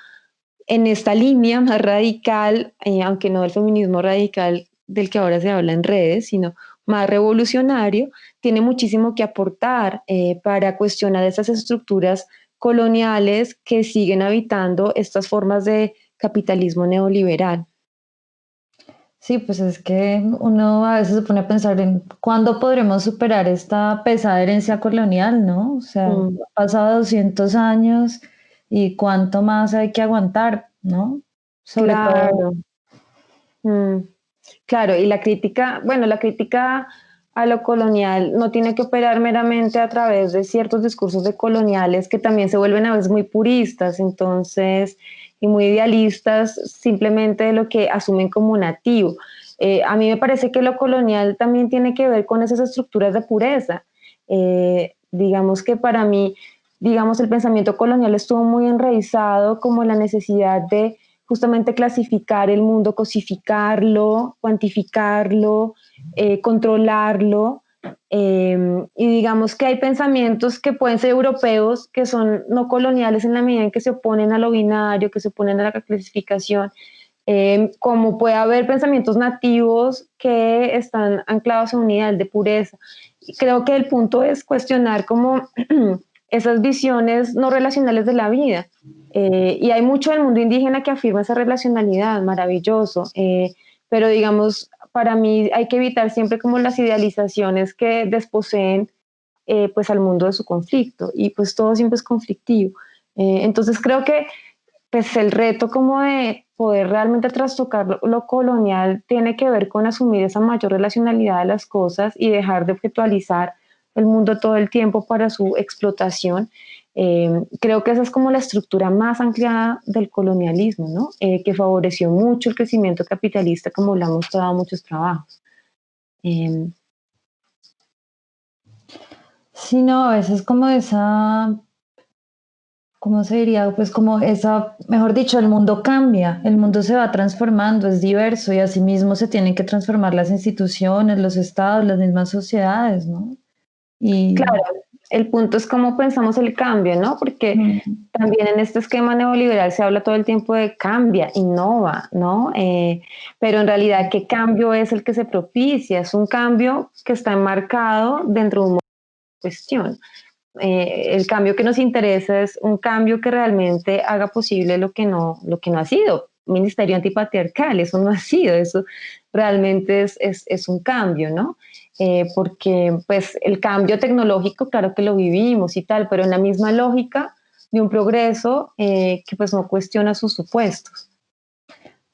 en esta línea más radical, aunque no el feminismo radical del que ahora se habla en redes, sino más revolucionario, tiene muchísimo que aportar para cuestionar esas estructuras coloniales que siguen habitando estas formas de capitalismo neoliberal. Sí, pues es que uno a veces se pone a pensar en cuándo podremos superar esta pesada herencia colonial, ¿no? O sea, han Mm, pasado 200 años y cuánto más hay que aguantar, ¿no? Sobre todo, claro. Mm. Claro, y la crítica, bueno, la crítica a lo colonial no tiene que operar meramente a través de ciertos discursos de coloniales que también se vuelven a veces muy puristas, entonces, y muy idealistas simplemente de lo que asumen como nativo. A mí me parece que lo colonial también tiene que ver con esas estructuras de pureza. Digamos que para mí, digamos, el pensamiento colonial estuvo muy enraizado como en la necesidad de justamente clasificar el mundo, cosificarlo, cuantificarlo, controlarlo. Y digamos que hay pensamientos que pueden ser europeos, que son no coloniales en la medida en que se oponen a lo binario, que se oponen a la clasificación, como puede haber pensamientos nativos que están anclados a un ideal de pureza. Y creo que el punto es cuestionar como esas visiones no relacionales de la vida. Y hay mucho del mundo indígena que afirma esa relacionalidad, maravilloso. Pero digamos, para mí hay que evitar siempre como las idealizaciones que desposeen pues al mundo de su conflicto. Y pues todo siempre es conflictivo. Entonces creo que pues el reto como de poder realmente trastocar lo colonial tiene que ver con asumir esa mayor relacionalidad de las cosas y dejar de objetualizar el mundo todo el tiempo para su explotación. Creo que esa es como la estructura más anclada del colonialismo, ¿no? Que favoreció mucho el crecimiento capitalista, como lo han mostrado muchos trabajos. Eh, sí, no, a veces como esa, ¿cómo se diría? Pues como esa, mejor dicho, el mundo cambia, el mundo se va transformando, es diverso y asimismo se tienen que transformar las instituciones, los estados, las mismas sociedades, ¿no? Y claro, el punto es cómo pensamos el cambio, ¿no? Porque mm, también en este esquema neoliberal se habla todo el tiempo de cambia, innova, ¿no? Pero en realidad, ¿qué cambio es el que se propicia? Es un cambio que está enmarcado dentro de un modelo de cuestión. El cambio que nos interesa es un cambio que realmente haga posible lo que no ha sido. Ministerio antipatriarcal, eso no ha sido, eso realmente es un cambio, ¿no? Porque pues el cambio tecnológico, claro que lo vivimos y tal, pero en la misma lógica de un progreso que pues no cuestiona sus supuestos.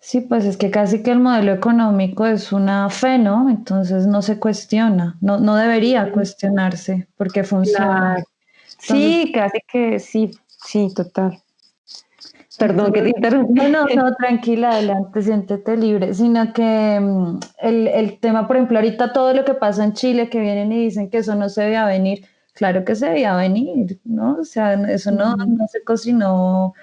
sí, pues es que casi que el modelo económico es una fe, ¿no? Entonces no se cuestiona, no, no debería cuestionarse porque funciona. Claro. Entonces, Sí, casi que sí, sí, total. Perdón que te entonces, interrumpí. no, no, no, tranquila, adelante, siéntete libre, sino que el tema, por ejemplo, ahorita todo lo que pasa en Chile, que vienen y dicen que eso no se veía venir, claro que se veía venir, ¿no? O sea, eso no, no se cocinó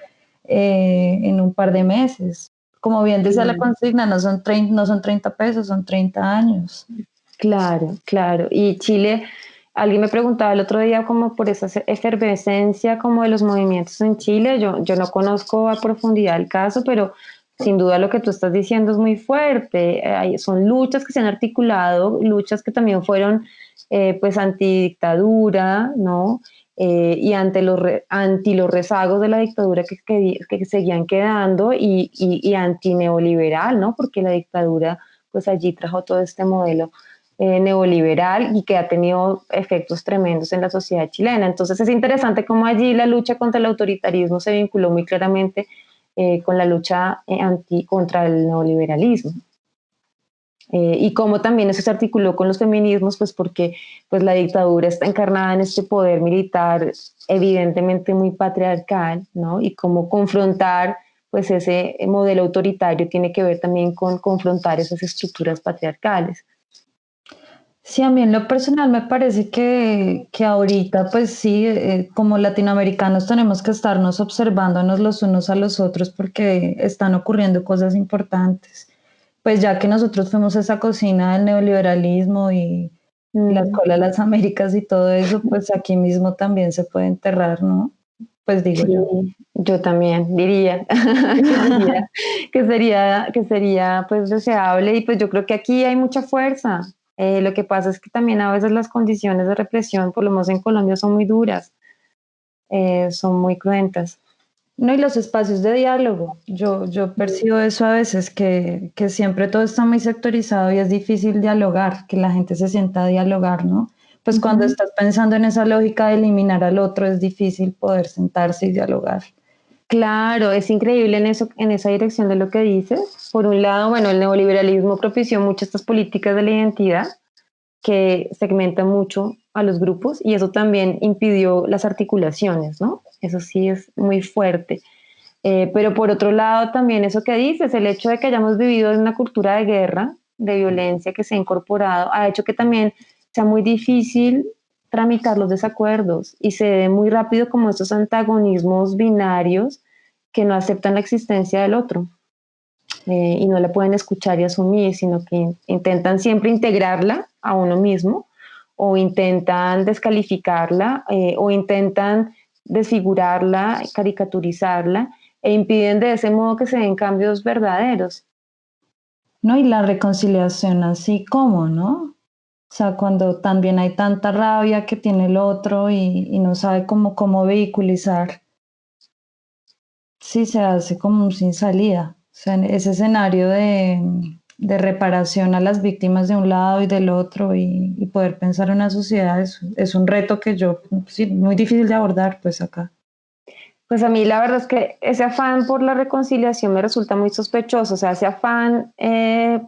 en un par de meses. Como bien decía la consigna, no son 30 pesos, son 30 años. Claro, claro. Y Chile, alguien me preguntaba el otro día como por esa efervescencia como de los movimientos en Chile. Yo no conozco a profundidad el caso, pero sin duda lo que tú estás diciendo es muy fuerte. Son luchas que se han articulado, luchas que también fueron pues antidictadura, ¿no? Y anti los rezagos de la dictadura que seguían quedando y anti neoliberal, ¿no? Porque la dictadura pues allí trajo todo este modelo neoliberal y que ha tenido efectos tremendos en la sociedad chilena. Entonces es interesante cómo allí la lucha contra el autoritarismo se vinculó muy claramente con la lucha contra el neoliberalismo. Y cómo también eso se articuló con los feminismos, pues porque pues la dictadura está encarnada en este poder militar evidentemente muy patriarcal, ¿no? Y cómo confrontar pues ese modelo autoritario tiene que ver también con confrontar esas estructuras patriarcales. Sí, a mí en lo personal me parece que ahorita, pues sí, como latinoamericanos tenemos que estarnos observándonos los unos a los otros porque están ocurriendo cosas importantes. pues ya que nosotros fuimos esa cocina del neoliberalismo y la escuela de las Américas y todo eso, pues aquí mismo también se puede enterrar, ¿no? Pues digo yo. Sí, yo también diría que sería pues deseable y pues yo creo que aquí hay mucha fuerza. Lo que pasa es que también a veces las condiciones de represión, por lo menos en Colombia, son muy duras, son muy cruentas. No, y los espacios de diálogo. Yo percibo eso a veces, que siempre todo está muy sectorizado y es difícil dialogar, que la gente se sienta a dialogar, ¿no? Pues cuando Ujú. estás pensando en esa lógica de eliminar al otro, es difícil poder sentarse y dialogar. Claro, es increíble en eso, en esa dirección de lo que dices. Por un lado, bueno, el neoliberalismo propició mucho estas políticas de la identidad que segmentan mucho a los grupos y eso también impidió las articulaciones, ¿no? Eso sí es muy fuerte. Pero por otro lado, también eso que dices, el hecho de que hayamos vivido en una cultura de guerra, de violencia que se ha incorporado, ha hecho que también sea muy difícil tramitar los desacuerdos y se ve muy rápido como estos antagonismos binarios que no aceptan la existencia del otro y no la pueden escuchar y asumir, sino que intentan siempre integrarla a uno mismo o intentan descalificarla o intentan desfigurarla, caricaturizarla e impiden de ese modo que se den cambios verdaderos. No, y la reconciliación así como, ¿no? O sea, cuando también hay tanta rabia que tiene el otro y no sabe cómo vehiculizar, sí se hace como un sin salida. O sea, en ese escenario de reparación a las víctimas de un lado y del otro y poder pensar en una sociedad es un reto que yo, sí, muy difícil de abordar pues acá. Pues a mí la verdad es que ese afán por la reconciliación me resulta muy sospechoso, o sea, ese afán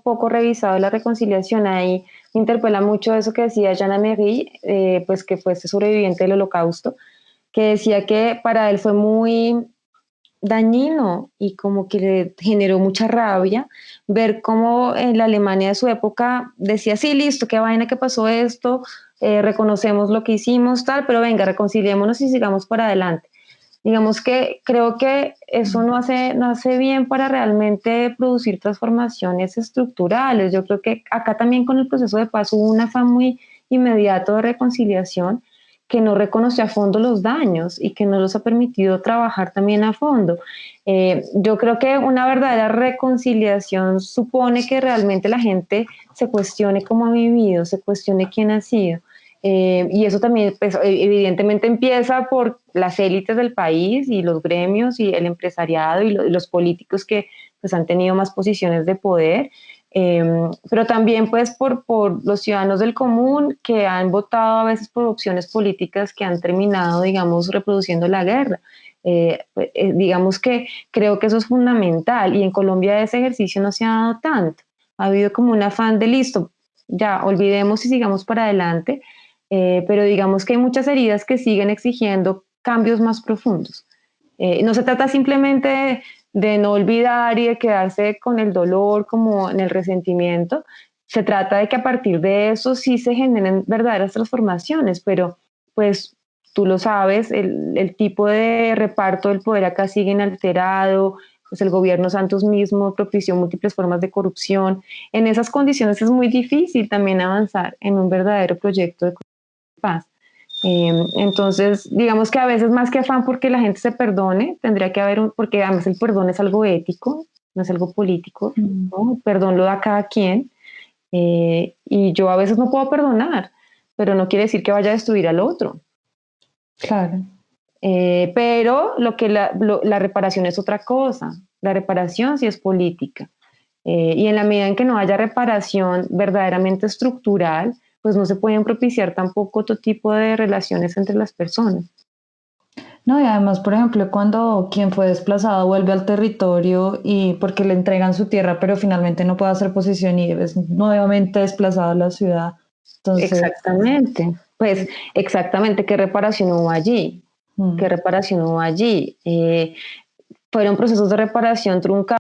poco revisado de la reconciliación ahí me interpela mucho eso que decía Jean Amery, pues que fue este sobreviviente del Holocausto, que decía que para él fue muy dañino y como que le generó mucha rabia ver cómo en la Alemania de su época decía, sí, listo, qué vaina que pasó esto, reconocemos lo que hicimos, tal, pero venga, reconciliémonos y sigamos para adelante. Digamos que creo que eso no hace bien para realmente producir transformaciones estructurales. Yo creo que acá también con el proceso de paz hubo un afán muy inmediato de reconciliación que no reconoce a fondo los daños y que no los ha permitido trabajar también a fondo. Yo creo que una verdadera reconciliación supone que realmente la gente se cuestione cómo ha vivido, se cuestione quién ha sido. Y eso también, pues, evidentemente empieza por las élites del país y los gremios y el empresariado y los políticos que pues, han tenido más posiciones de poder, pero también pues por los ciudadanos del común que han votado a veces por opciones políticas que han terminado, digamos, reproduciendo la guerra. Digamos que creo que eso es fundamental y en Colombia ese ejercicio no se ha dado tanto. Ha habido como un afán de listo, ya olvidemos y sigamos para adelante, pero digamos que hay muchas heridas que siguen exigiendo cambios más profundos. No se trata simplemente de no olvidar y de quedarse con el dolor como en el resentimiento, se trata de que a partir de eso sí se generen verdaderas transformaciones, pero pues tú lo sabes, el tipo de reparto del poder acá sigue inalterado, pues el gobierno Santos mismo propició múltiples formas de corrupción. En esas condiciones es muy difícil también avanzar en un verdadero proyecto de paz. Entonces, digamos que a veces más que afán porque la gente se perdone, tendría que haber porque además el perdón es algo ético, no es algo político, Mm, ¿no? El perdón lo da cada quien y yo a veces no puedo perdonar, pero no quiere decir que vaya a destruir al otro. claro. Pero la reparación es otra cosa, la reparación sí es política. Y en la medida en que no haya reparación verdaderamente estructural, pues no se pueden propiciar tampoco otro tipo de relaciones entre las personas. No, y además, por ejemplo, cuando quien fue desplazado vuelve al territorio y porque le entregan su tierra, pero finalmente no puede hacer posición y es nuevamente desplazado a la ciudad. Entonces, Exactamente, pues exactamente, ¿qué reparación hubo allí? ¿Qué mm, reparación hubo allí? Fueron procesos de reparación truncados,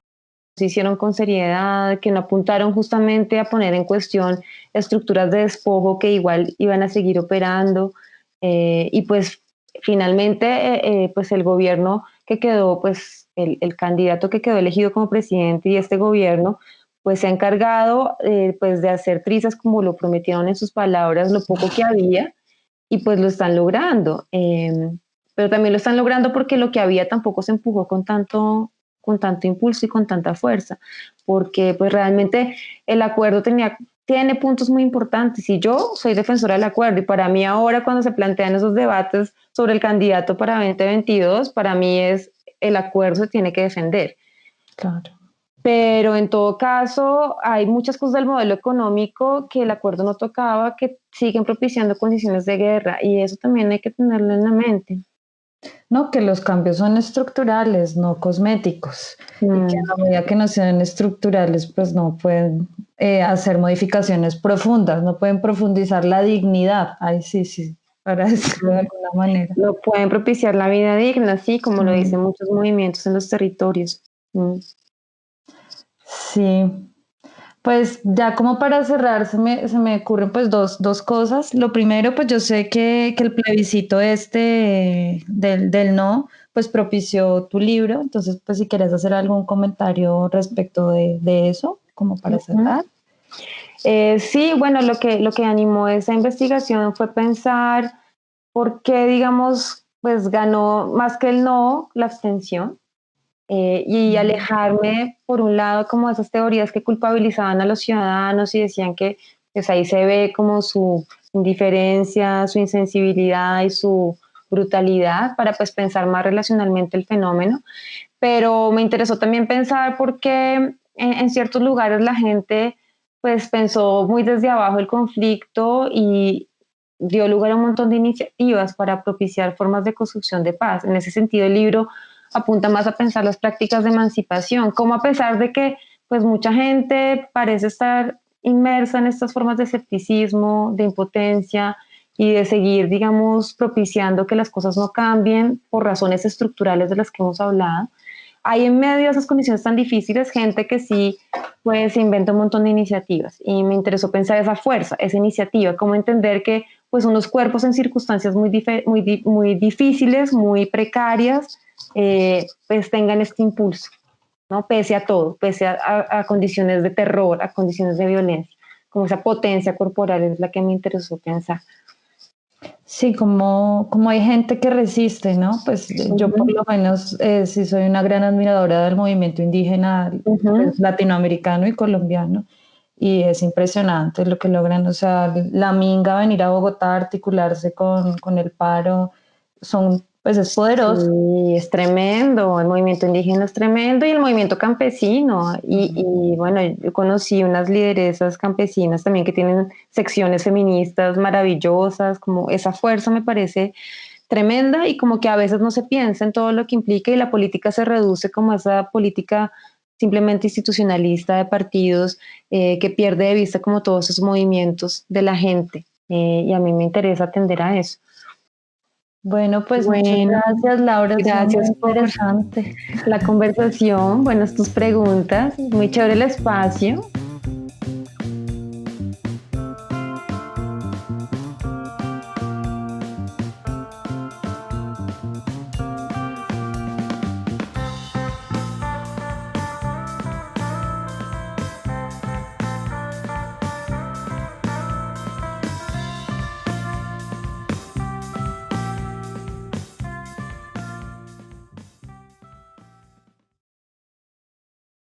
se hicieron con seriedad, que no apuntaron justamente a poner en cuestión estructuras de despojo que igual iban a seguir operando. Y pues finalmente, pues el gobierno que quedó, pues el candidato que quedó elegido como presidente y este gobierno, pues se ha encargado pues de hacer trizas como lo prometieron en sus palabras, lo poco que había, y pues lo están logrando. Pero también lo están logrando porque lo que había tampoco se empujó con tanto impulso y con tanta fuerza, porque pues realmente el acuerdo tiene puntos muy importantes y yo soy defensora del acuerdo, y para mí ahora cuando se plantean esos debates sobre el candidato para 2022, para mí es el acuerdo se tiene que defender. Claro. Pero en todo caso hay muchas cosas del modelo económico que el acuerdo no tocaba, que siguen propiciando condiciones de guerra, y eso también hay que tenerlo en la mente. No, que los cambios son estructurales, no cosméticos, y que a la medida que no sean estructurales, pues no pueden hacer modificaciones profundas, no pueden profundizar la dignidad. Ay, sí, sí, para decirlo de alguna manera. No pueden propiciar la vida digna, sí, como lo dicen muchos movimientos en los territorios. Sí, pues ya como para cerrar, se me ocurren pues dos cosas. Lo primero, pues yo sé que el plebiscito este del no, pues propició tu libro. Entonces, pues si quieres hacer algún comentario respecto de eso, como para cerrar. Sí, bueno, lo que animó esa investigación fue pensar por qué, digamos, pues ganó más que el no, la abstención. Y alejarme, por un lado, como de esas teorías que culpabilizaban a los ciudadanos y decían que pues ahí se ve como su indiferencia, su insensibilidad y su brutalidad, para pues pensar más relacionalmente el fenómeno. Pero me interesó también pensar por qué en ciertos lugares la gente pues pensó muy desde abajo el conflicto y dio lugar a un montón de iniciativas para propiciar formas de construcción de paz. En ese sentido, el libro apunta más a pensar las prácticas de emancipación, como a pesar de que pues mucha gente parece estar inmersa en estas formas de escepticismo, de impotencia y de seguir, digamos, propiciando que las cosas no cambien por razones estructurales de las que hemos hablado. Hay en medio de esas condiciones tan difíciles gente que sí pues inventa un montón de iniciativas, y me interesó pensar esa fuerza, esa iniciativa, cómo entender que pues unos cuerpos en circunstancias muy difíciles, muy precarias, pues tengan este impulso, ¿no? Pese a todo, pese a condiciones de terror, a condiciones de violencia, como esa potencia corporal es la que me interesó pensar. Sí, como hay gente que resiste, ¿no? Pues yo por lo menos sí soy una gran admiradora del movimiento indígena pues, latinoamericano y colombiano, y es impresionante lo que logran. O sea, la Minga venir a Bogotá a articularse con el paro, pues es poderoso. Sí, es tremendo, el movimiento indígena es tremendo, y el movimiento campesino. Y bueno, yo conocí unas lideresas campesinas también que tienen secciones feministas maravillosas, como esa fuerza me parece tremenda, y como que a veces no se piensa en todo lo que implica y la política se reduce como a esa política simplemente institucionalista de partidos, que pierde de vista como todos esos movimientos de la gente, y a mí me interesa atender a eso. Bueno, pues muchas Bueno, gracias, Laura, ha sido muy gracias por interesante. la conversación, buenas tus preguntas, muy chévere el espacio.